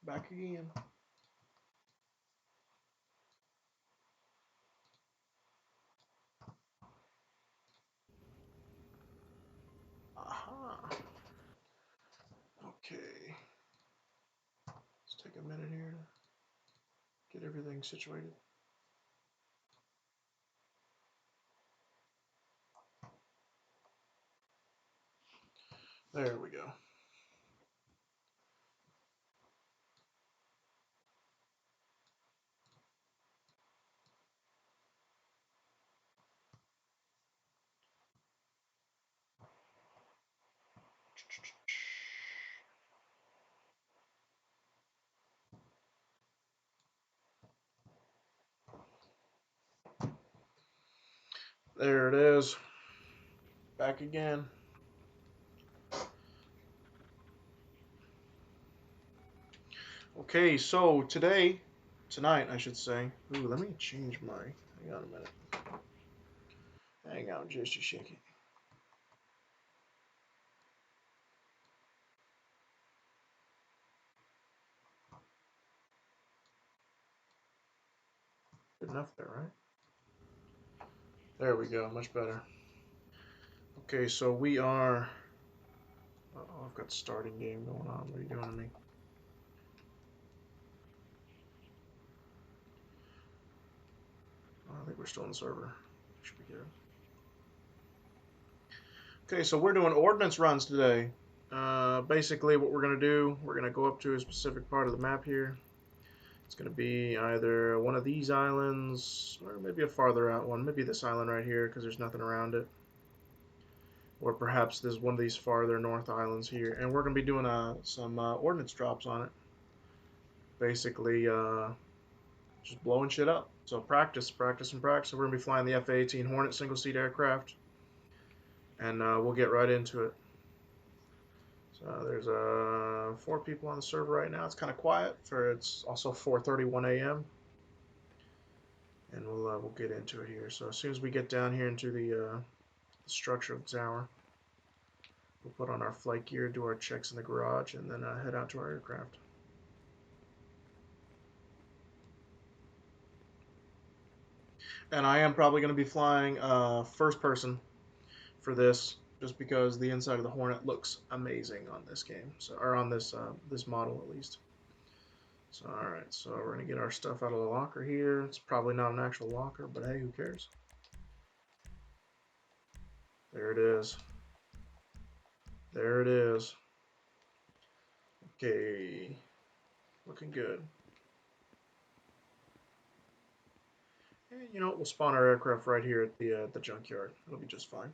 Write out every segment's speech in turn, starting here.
Back again. Aha. Okay. Let's take a minute here to get everything situated. There we go. There it is. Back again. Okay, so tonight I should say. Ooh, let me change my. Hang on a minute. Hang on just a second. Good enough there, right? There we go, much better. Okay, so we are. Oh, I've got starting game going on. What are you doing to me? I think we're still on the server. Should be good. Okay, so we're doing ordnance runs today. Basically, what we're going to do, we're going to go up to a specific part of the map here. It's going to be either one of these islands, or maybe a farther out one. Maybe this island right here, because there's nothing around it. Or perhaps there's one of these farther north islands here. And we're going to be doing some ordnance drops on it. Basically, just blowing shit up. So practice, practice, and practice. So we're going to be flying the F-18 Hornet single-seat aircraft. And we'll get right into it. So there's 4 people on the server right now. It's kind of quiet. It's also 4:31 a.m. And we'll get into it here. So as soon as we get down here into the structure of the tower, we'll put on our flight gear, do our checks in the garage, and then head out to our aircraft. And I am probably going to be flying first person for this, just because the inside of the Hornet looks amazing on this game, or on this this model at least. So all right, so we're gonna get our stuff out of the locker here. It's probably not an actual locker, but hey, who cares? There it is. There it is. Okay, looking good. And you know what? We'll spawn our aircraft right here at the junkyard. It'll be just fine.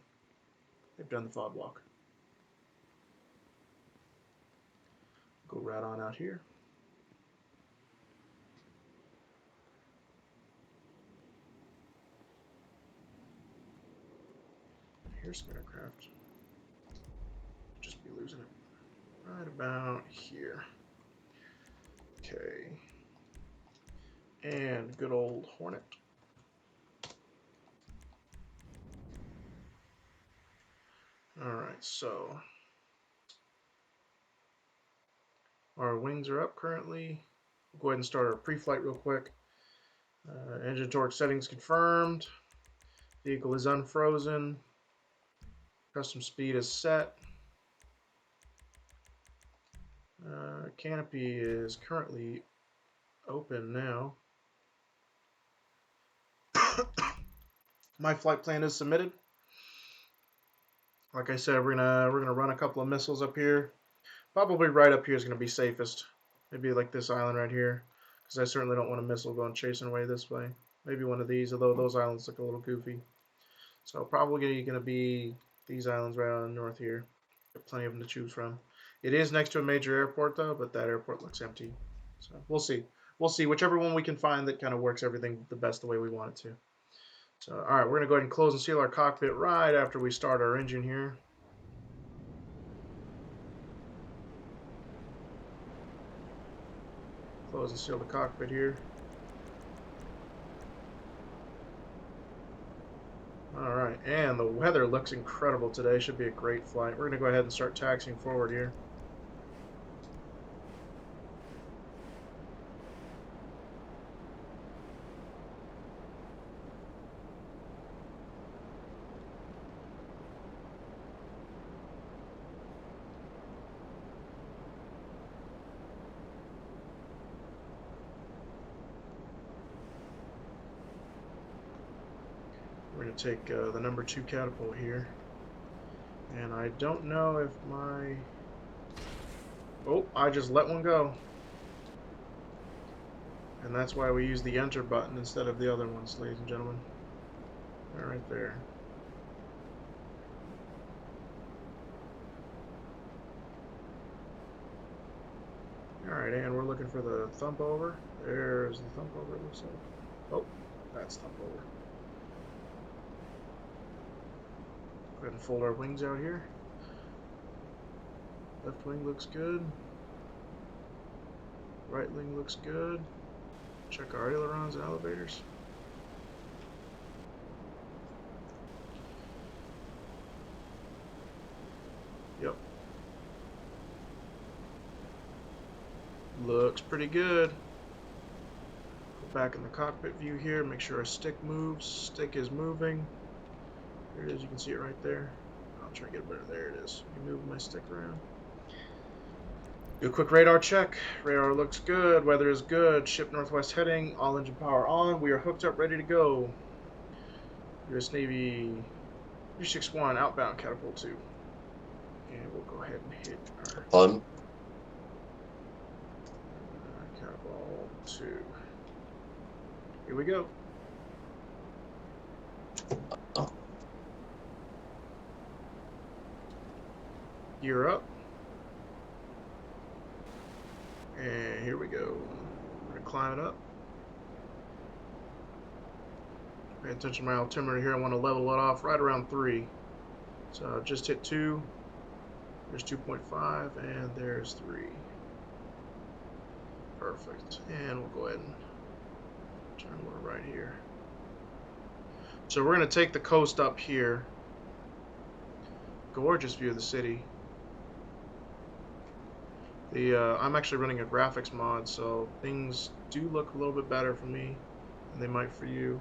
They've done the fog walk. Go right on out here. Here's some aircraft. Just be losing it. Right about here. Okay. And good old Hornet. Alright, so our wings are up currently. We'll go ahead and start our pre-flight real quick. Engine torque settings confirmed. Vehicle is unfrozen. Custom speed is set. Canopy is currently open now. My flight plan is submitted. Like I said, we're gonna run a couple of missiles up here. Probably right up here is gonna be safest. Maybe like this island right here, because I certainly don't want a missile going chasing away this way. Maybe one of these, although those islands look a little goofy. So probably gonna be these islands right on the north here. Got plenty of them to choose from. It is next to a major airport though, but that airport looks empty. So we'll see. We'll see. Whichever one we can find that kind of works everything the best the way we want it to. So, all right, we're going to go ahead and close and seal our cockpit right after we start our engine here. Close and seal the cockpit here. All right, and the weather looks incredible today. Should be a great flight. We're going to go ahead and start taxiing forward here. take the number 2 catapult here. And I don't know if my... Oh, I just let one go. And that's why we use the enter button instead of the other ones, ladies and gentlemen. They're right there. Alright, and we're looking for the thump over. There's the thump over, it looks like. Oh, that's thump over. Go ahead and fold our wings out here. Left wing looks good. Right wing looks good. Check our ailerons and elevators. Yep. Looks pretty good. Go back in the cockpit view here, make sure our stick moves. Stick is moving. There it is, you can see it right there. I'll try to get it better. There it is. You move my stick around. Do a quick radar check. Radar looks good. Weather is good. Ship northwest heading. All engine power on. We are hooked up, ready to go. U.S. Navy 361 outbound catapult 2. And we'll go ahead and hit our catapult 2. Here we go. Gear up. And here we go. We're going to climb it up. Pay attention to my altimeter here. I want to level it off right around 3. So just hit 2. There's 2.5 and there's 3. Perfect. And we'll go ahead and turn over right here. So we're going to take the coast up here. Gorgeous view of the city. I'm actually running a graphics mod, so things do look a little bit better for me than they might for you.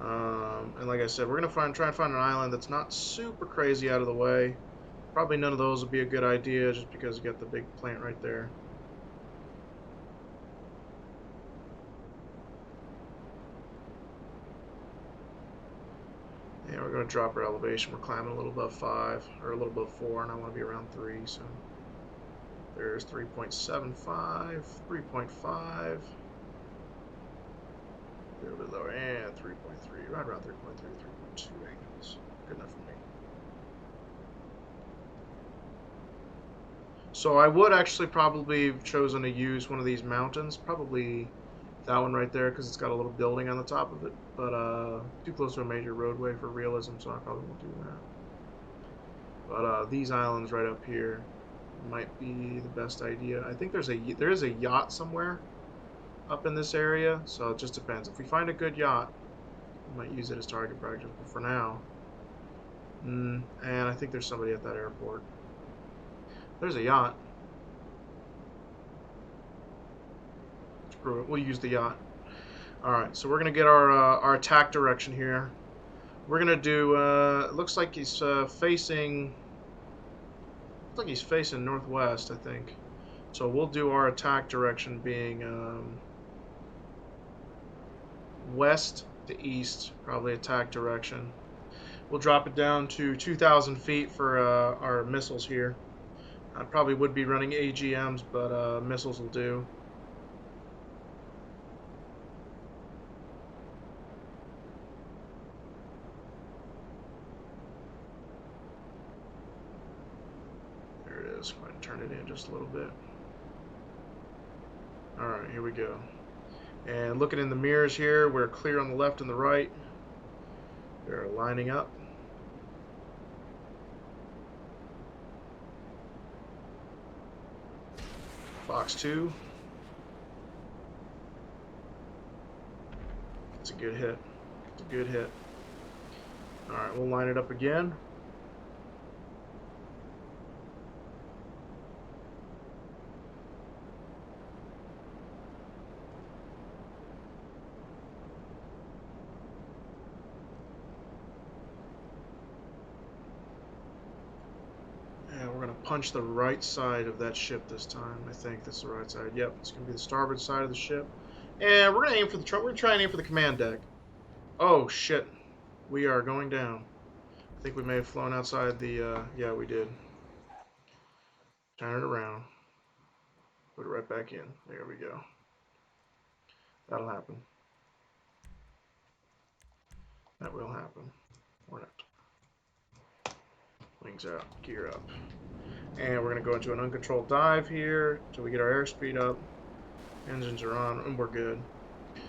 And like I said, we're gonna try and find an island that's not super crazy out of the way. Probably none of those would be a good idea, just because you got the big plant right there. Yeah, we're gonna drop our elevation. We're climbing a little above 5, or a little above 4, and I want to be around 3. So there's 3.75, 3.5. A little bit lower, and 3.3, right around 3.3, 3.2 angles. Good enough for me. So I would actually probably have chosen to use one of these mountains, probably that one right there, because it's got a little building on the top of it, but too close to a major roadway for realism, so I probably won't do that. But these islands right up here might be the best idea. I think there is a yacht somewhere up in this area, so it just depends. If we find a good yacht, we might use it as target practice, but for now, and I think there's somebody at that airport. There's a yacht. Screw it, we'll use the yacht. Alright, so we're going to get our attack direction here. We're going to do, it looks like he's facing northwest, I think. So we'll do our attack direction being west to east, probably attack direction. We'll drop it down to 2,000 feet for our missiles here. I probably would be running AGMs, but missiles will do. There it is. Go ahead and turn it in just a little bit. Alright, here we go. And looking in the mirrors here, we're clear on the left and the right. They're lining up. Fox 2. It's a good hit. It's a good hit. Alright, we'll line it up again. Punch the right side of that ship this time. I think that's the right side. Yep, it's going to be the starboard side of the ship. And we're going to aim for the we're going to try and aim for the command deck. Oh, shit. We are going down. I think we may have flown outside the, yeah, we did. Turn it around. Put it right back in. There we go. That'll happen. That will happen. Or not. Wings out. Gear up. And we're going to go into an uncontrolled dive here until we get our airspeed up. Engines are on, and we're good. Yeah,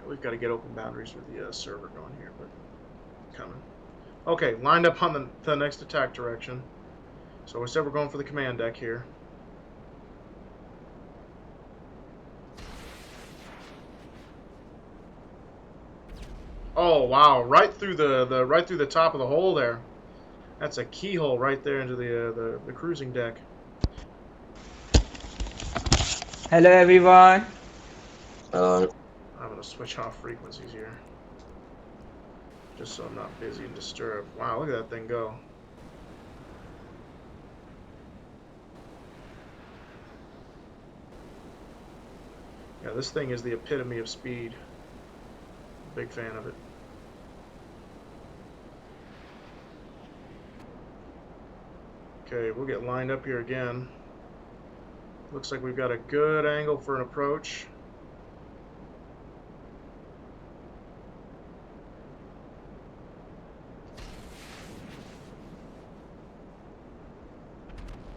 we've got to get open boundaries with the server going here, but coming. Okay, lined up on the next attack direction. So we said we're going for the command deck here. Oh wow! Right through the top of the hole there. That's a keyhole right there into the cruising deck. Hello everyone. I'm gonna switch off frequencies here, just so I'm not busy and disturbed. Wow! Look at that thing go. Yeah, this thing is the epitome of speed. Big fan of it. Okay, we'll get lined up here again. Looks like we've got a good angle for an approach.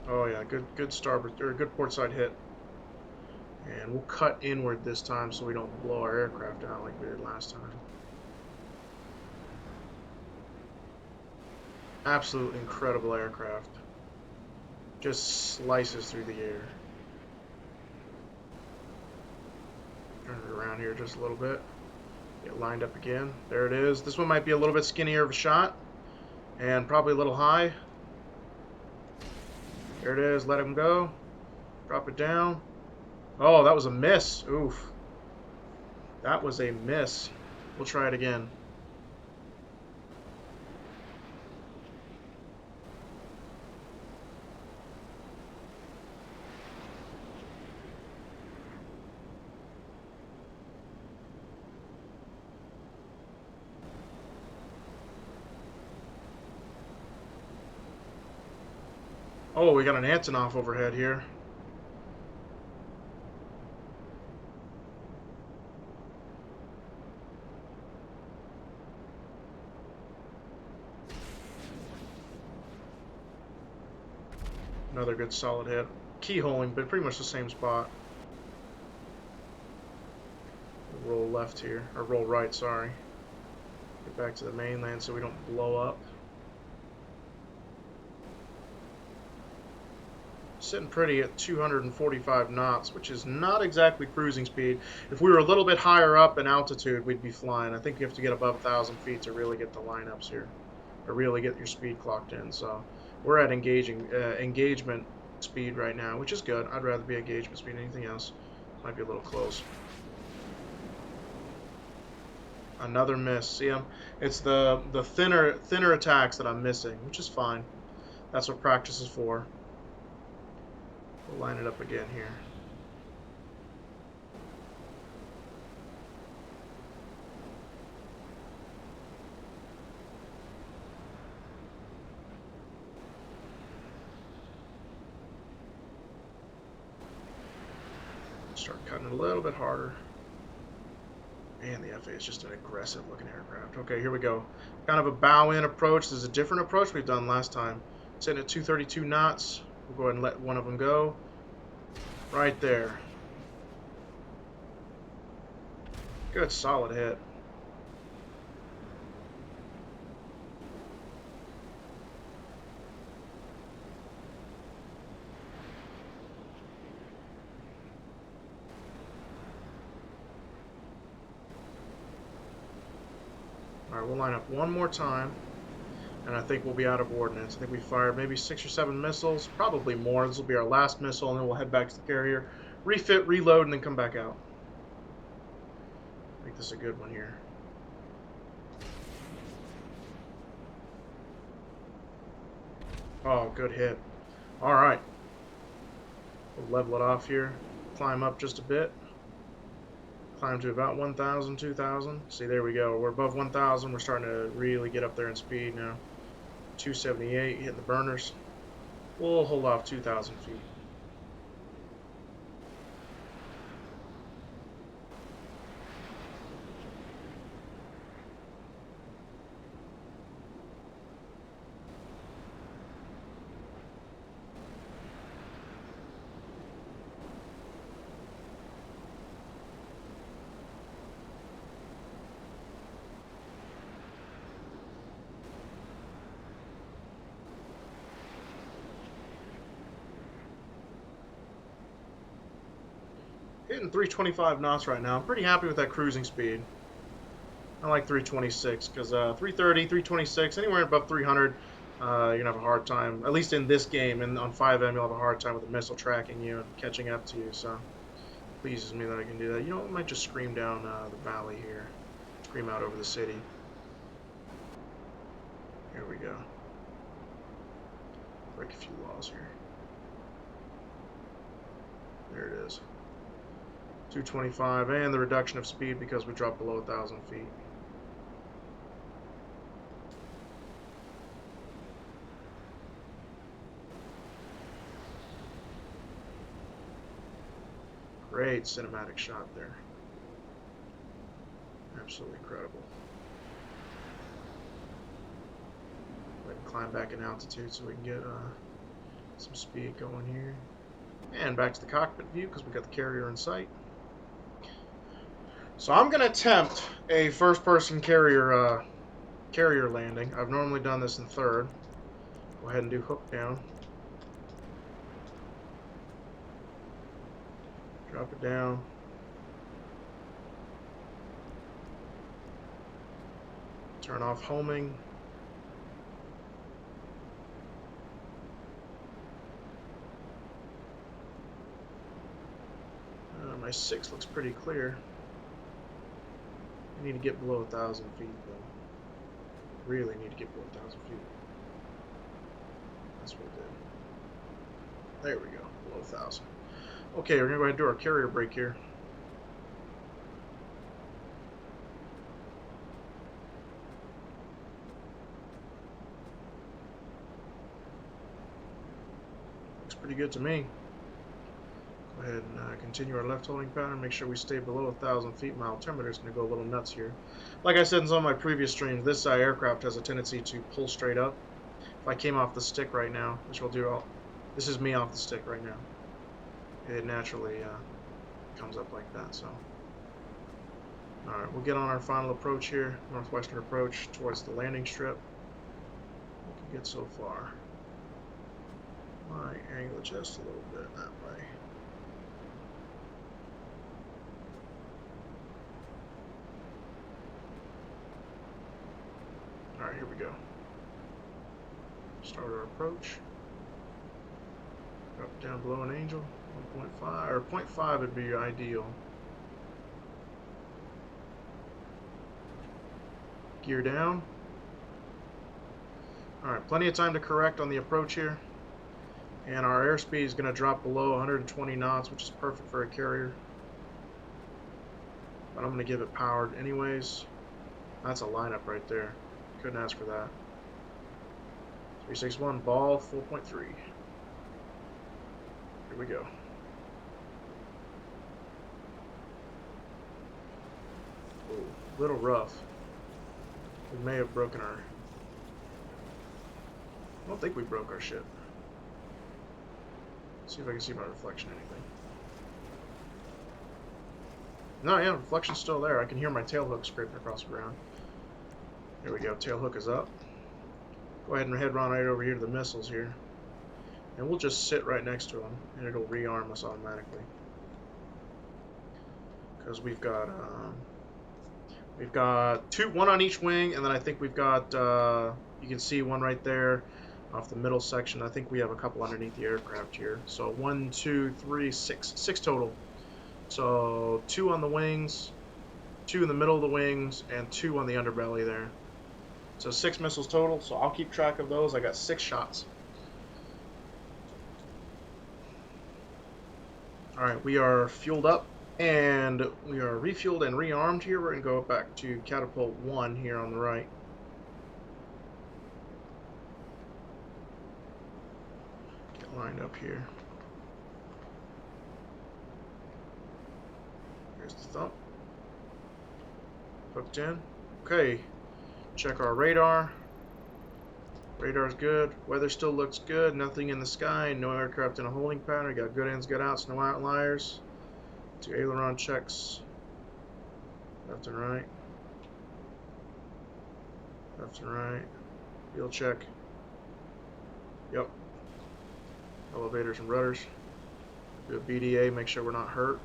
Oh yeah, good starboard or good port side hit. And we'll cut inward this time so we don't blow our aircraft out like we did last time. Absolutely incredible aircraft. Just slices through the air. Turn it around here just a little bit. Get lined up again. There it is. This one might be a little bit skinnier of a shot. And probably a little high. There it is. Let him go. Drop it down. Oh, that was a miss. Oof. That was a miss. We'll try it again. Oh, we got an Antonov overhead here. Another good solid hit. Keyholing, but pretty much the same spot. We'll roll left here, or roll right, sorry. Get back to the mainland so we don't blow up. Sitting pretty at 245 knots, which is not exactly cruising speed. If we were a little bit higher up in altitude, we'd be flying. I think you have to get above 1,000 feet to really get the lineups here, or really get your speed clocked in. So we're at engagement speed right now, which is good. I'd rather be engagement speed than anything else. Might be a little close. Another miss. See him? It's the thinner attacks that I'm missing, which is fine. That's what practice is for. We'll line it up again here. Start cutting it a little bit harder. And the FA is just an aggressive looking aircraft. Okay, here we go. Kind of a bow in approach. This is a different approach we've done last time. Sitting at 232 knots. We'll go ahead and let one of them go. Right there. Good solid hit. Alright, we'll line up one more time. And I think we'll be out of ordnance. I think we fired maybe 6 or 7 missiles, probably more. This will be our last missile, and then we'll head back to the carrier, refit, reload, and then come back out. I think this is a good one here. Oh, good hit. All right. We'll level it off here, climb up just a bit. Climb to about 1,000, 2,000. See, there we go. We're above 1,000. We're starting to really get up there in speed now. 278, hitting the burners. We'll hold off 2,000 feet. Hitting 325 knots right now. I'm pretty happy with that cruising speed. I like 326 because 330, 326, anywhere above 300, you're going to have a hard time. At least in this game, and on FiveM, you'll have a hard time with the missile tracking you and catching up to you. So it pleases me that I can do that. You know, I might just scream down the valley here. Scream out over the city. Here we go. Break a few laws here. There it is. 225, and the reduction of speed because we dropped below 1,000 feet. Great cinematic shot there. Absolutely incredible. Go ahead and climb back in altitude so we can get some speed going here. And back to the cockpit view because we got the carrier in sight. So I'm going to attempt a first-person carrier landing. I've normally done this in third. Go ahead and do hook down. Drop it down. Turn off homing. My 6 looks pretty clear. I need to get below 1,000 feet, though. Really need to get below 1,000 feet. That's what it did. There we go, below 1,000. Okay, we're going to go ahead and do our carrier break here. Looks pretty good to me. Go ahead and continue our left holding pattern. Make sure we stay below 1,000 feet. My altimeter is going to go a little nuts here. Like I said in some of my previous streams, this aircraft has a tendency to pull straight up. If I came off the stick right now, which we'll do, this is me off the stick right now. It naturally comes up like that. So, all right, we'll get on our final approach here, northwestern approach towards the landing strip. We can get so far. Might angle just a little bit that way. Alright, here we go. Start our approach. Drop down below an angel. 1.5 or 0.5 would be ideal. Gear down. Alright, plenty of time to correct on the approach here. And our airspeed is going to drop below 120 knots, which is perfect for a carrier. But I'm going to give it powered anyways. That's a lineup right there. Couldn't ask for that. 361 ball 4.3. Here we go. Ooh, little rough. We may have broken our... I don't think we broke our ship. See if I can see my reflection anything. No, yeah, reflection's still there. I can hear my tail hook scraping across the ground. There we go, tail hook is up. Go ahead and head on right over here to the missiles here. And we'll just sit right next to them, and it'll rearm us automatically. Because we've got one on each wing, and then I think we've got, you can see one right there off the middle section. I think we have a couple underneath the aircraft here. So 1, 2, 3, 6 total. So 2 on the wings, 2 in the middle of the wings, and 2 on the underbelly there. So 6 missiles total, so I'll keep track of those. I got 6 shots. Alright, we are fueled up. And we are refueled and rearmed here. We're going to go back to catapult 1 here on the right. Get lined up here. Here's the thump. Hooked in. Okay. Check our radar. Radar's good. Weather still looks good. Nothing in the sky. No aircraft in a holding pattern. Got good ins, good outs. No outliers. 2 aileron checks. Left and right. Left and right. Wheel check. Yep. Elevators and rudders. Do a BDA. Make sure we're not hurt.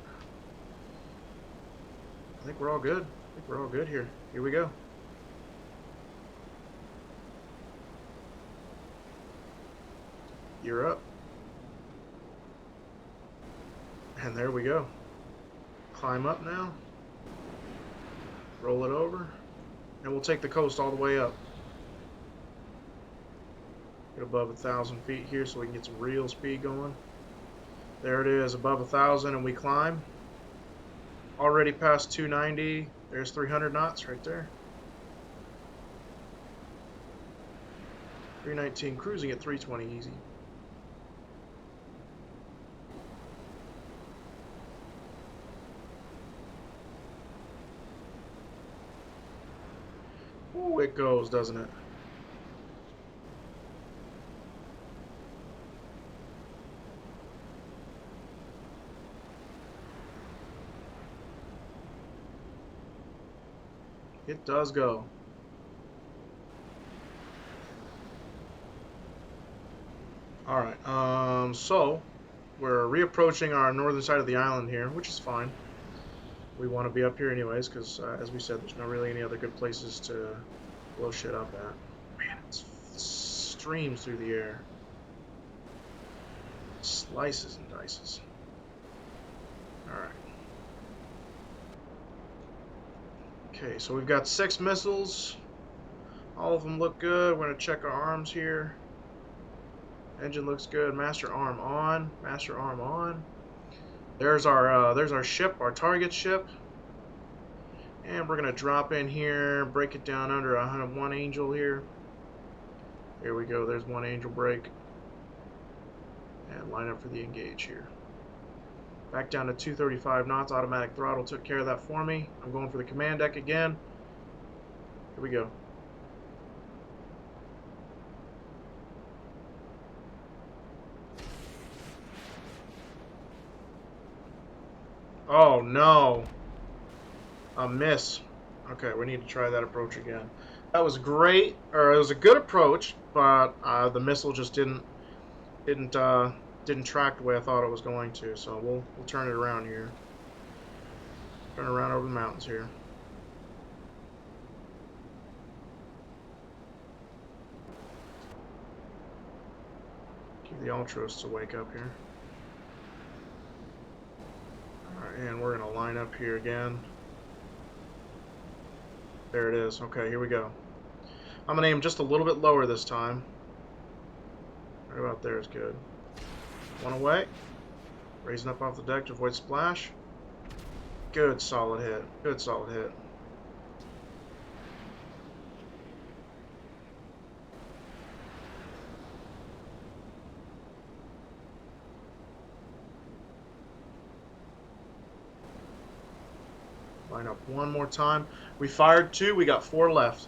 I think we're all good. I think we're all good here. Here we go. You're up. And there we go. Climb up now. Roll it over. And we'll take the coast all the way up. Get above 1,000 feet here so we can get some real speed going. There it is, above 1,000, and we climb. Already past 290. There's 300 knots right there. 319, cruising at 320 easy. Ooh, it goes, doesn't it? It does go. Alright, so we're reapproaching our northern side of the island here, which is fine. We want to be up here anyways, because as we said, there's not really any other good places to blow shit up at. Man, it streams through the air. Slices and dices. Alright. Okay, so we've got 6 missiles. All of them look good. We're going to check our arms here. Engine looks good. Master arm on. Master arm on. There's our ship, our target ship. And we're going to drop in here, break it down under 1 angel here. Here we go. There's 1 angel break. And line up for the engage here. Back down to 235 knots. Automatic throttle took care of that for me. I'm going for the command deck again. Here we go. Oh no. A miss. Okay, we need to try that approach again. That was great, or it was a good approach, but the missile just didn't track the way I thought it was going to. So we'll turn it around here. Turn around over the mountains here. Keep the ultras to wake up here. Alright, and we're gonna line up here again. There it is. Okay, here we go. I'm gonna aim just a little bit lower this time. Right about there is good. 1 away. Raising up off the deck to avoid splash. Good solid hit. Good solid hit. Line up 1 more time. We fired 2. We got 4 left.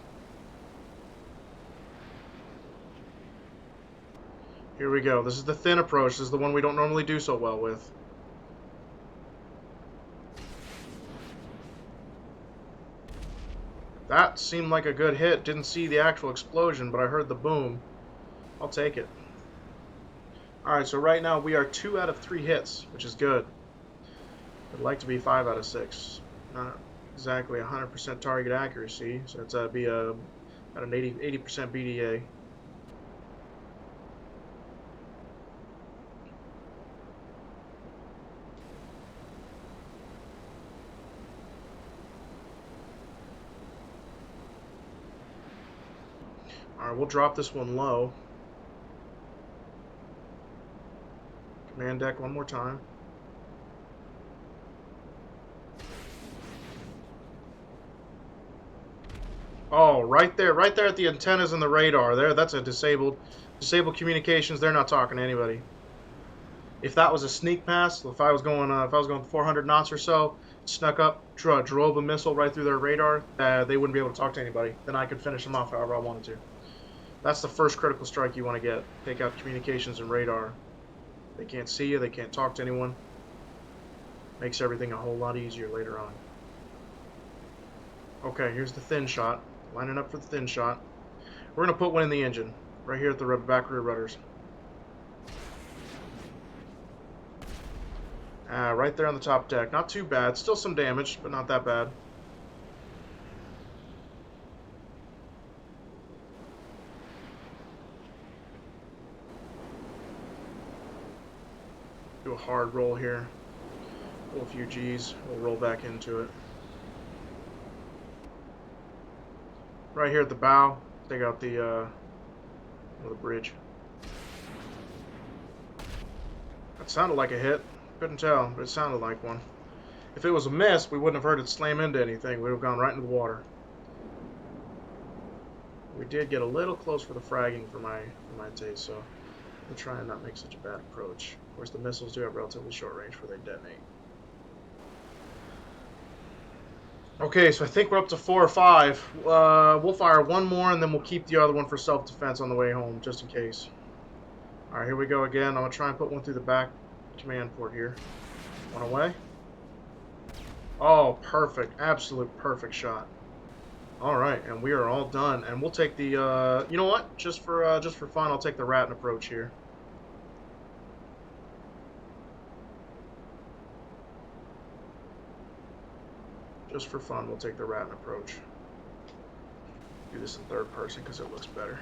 Here we go. This is the thin approach. This is the one we don't normally do so well with. That seemed like a good hit. Didn't see the actual explosion, but I heard the boom. I'll take it. Alright, so right now we are 2 out of 3 hits, which is good. I'd like to be 5 out of 6. Not exactly 100% target accuracy, so it's be about an 80% BDA. Alright, we'll drop this one low. Command deck 1 more time. Oh, right there at the antennas and the radar. There, that's a disabled communications. They're not talking to anybody. If that was a sneak pass, if I was going 400 knots or so, snuck up, drove a missile right through their radar, they wouldn't be able to talk to anybody. Then I could finish them off however I wanted to. That's the first critical strike you want to get. Take out communications and radar. They can't see you. They can't talk to anyone. Makes everything a whole lot easier later on. Okay, here's the thin shot. Lining up for the thin shot. We're going to put one in the engine. Right here at the back rear rudders. Right there on the top deck. Not too bad. Still some damage, but not that bad. Do a hard roll here. Pull a few G's. We'll roll back into it. Right here at the bow. Take out the bridge. That sounded like a hit. Couldn't tell, but it sounded like one. If it was a miss, we wouldn't have heard it slam into anything. We would have gone right into the water. We did get a little close for the fragging for my taste, so we'll try and not make such a bad approach. Of course, the missiles do have relatively short range before they detonate. Okay, so I think we're up to 4 or 5. We'll fire one more, and then we'll keep the other one for self-defense on the way home, just in case. All right, here we go again. I'm going to try and put one through the back command port here. One away. Oh, perfect. Absolute perfect shot. All right, and we are all done. And we'll take the, you know what? Just for fun, I'll take the Ratton approach here. Just for fun, we'll take the Ratton approach. Do this in third person because it looks better.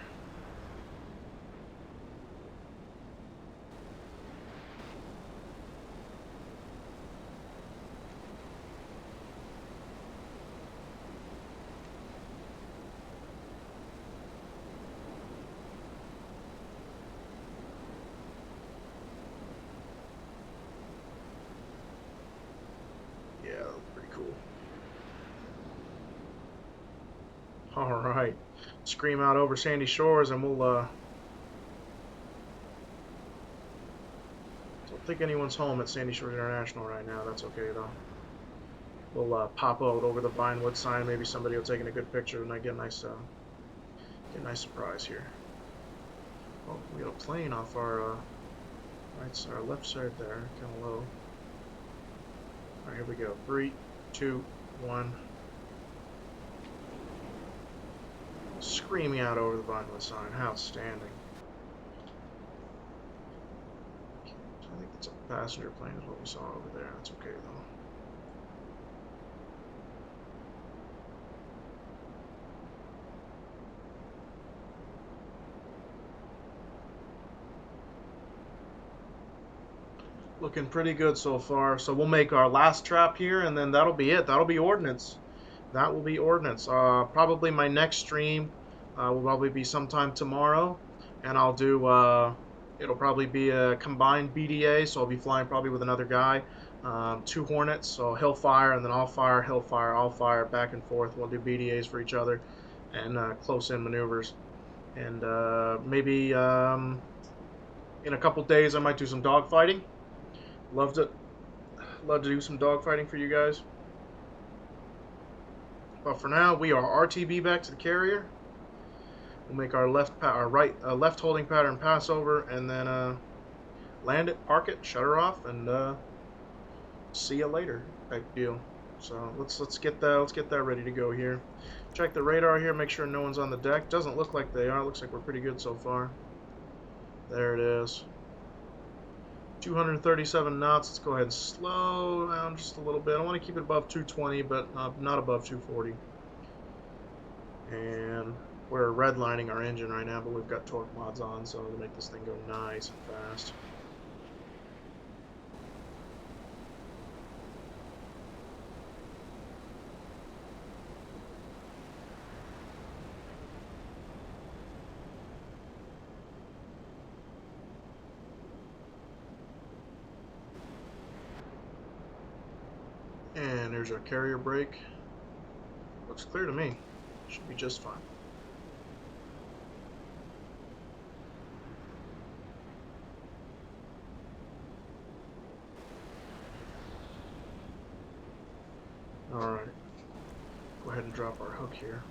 Yeah, that looks pretty cool. All right, scream out over Sandy Shores, and we'll. Don't think anyone's home at Sandy Shores International right now. That's okay though. We'll pop out over the Vinewood sign. Maybe somebody will take a good picture, and I get a nice surprise here. Oh, we got a plane off our right side, our left side there, kind of low. All right, here we go. 3, 2, 1. Screaming out over the Vinewood sign. How outstanding. I think it's a passenger plane is what we saw over there. That's okay though. Looking pretty good so far. So we'll make our last trap here, and then that'll be it. That'll be ordnance. That will be ordnance. Probably my next stream will probably be sometime tomorrow, and I'll do. It'll probably be a combined BDA, so I'll be flying probably with another guy. 2 Hornets, so he'll fire, and then I'll fire, he'll fire, I'll fire, back and forth. We'll do BDAs for each other, and close-in maneuvers. And maybe in a couple days I might do some dogfighting. Love to do some dogfighting for you guys. But for now, we are RTB back to the carrier. We'll make our left holding pattern pass over, and then land it, park it, shut her off, and see you later type deal. So let's get that ready to go here. Check the radar here, make sure no one's on the deck. Doesn't look like they are. Looks like we're pretty good so far. There it is. 237 knots. Let's go ahead and slow down just a little bit. I want to keep it above 220, but not above 240. And we're redlining our engine right now, but we've got torque mods on, so to make this thing go nice and fast. And there's our carrier brake. Looks clear to me. Should be just fine. Alright. Go ahead and drop our hook here.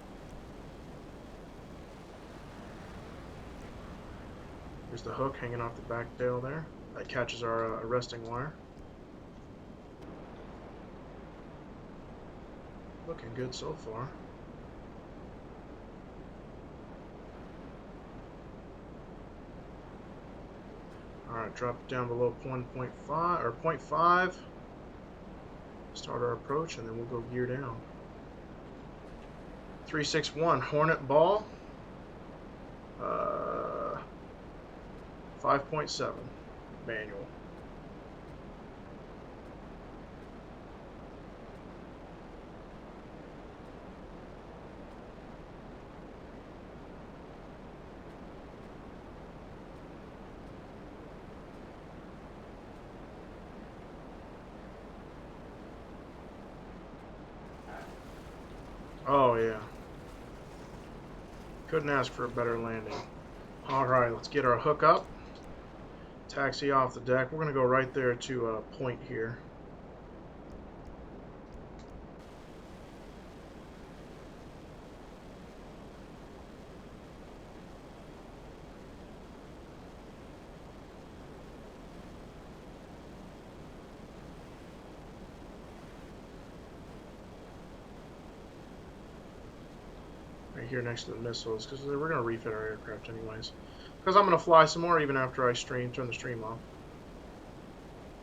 Here's the hook hanging off the back tail there. That catches our arresting wire. Looking good so far. Alright, drop it down below 1.5 or 0.5. Start our approach, and then we'll go gear down. 361 Hornet ball. 5.7 manual. Oh yeah. Couldn't ask for a better landing. Alright, let's get our hook up. Taxi off the deck. We're going to go right there to a point here. Right here next to the missiles, because we're going to refit our aircraft anyways. Because I'm going to fly some more even after I turn the stream off.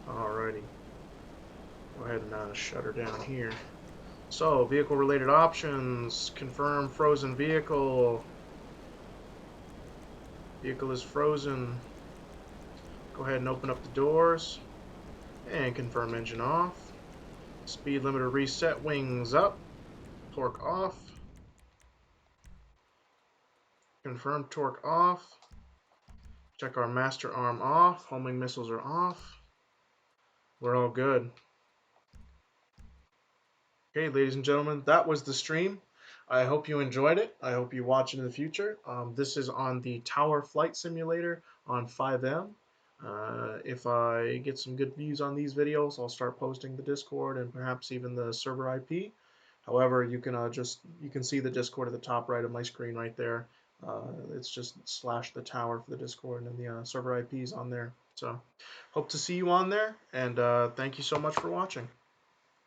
Alrighty. Go ahead and shut her down here. So, vehicle-related options. Confirm frozen vehicle. Vehicle is frozen. Go ahead and open up the doors. And confirm engine off. Speed limiter reset, wings up. Torque off. Confirm torque off. Check our master arm off. Homing missiles are off. We're all good. Okay, ladies and gentlemen, that was the stream. I hope you enjoyed it. I hope you watch it in the future. This is on the Tower Flight Simulator on FiveM. If I get some good views on these videos, I'll start posting the Discord and perhaps even the server IP. However, you can see the Discord at the top right of my screen right there. It's just / the tower for the Discord, and the server IP is on there. So, hope to see you on there, and thank you so much for watching.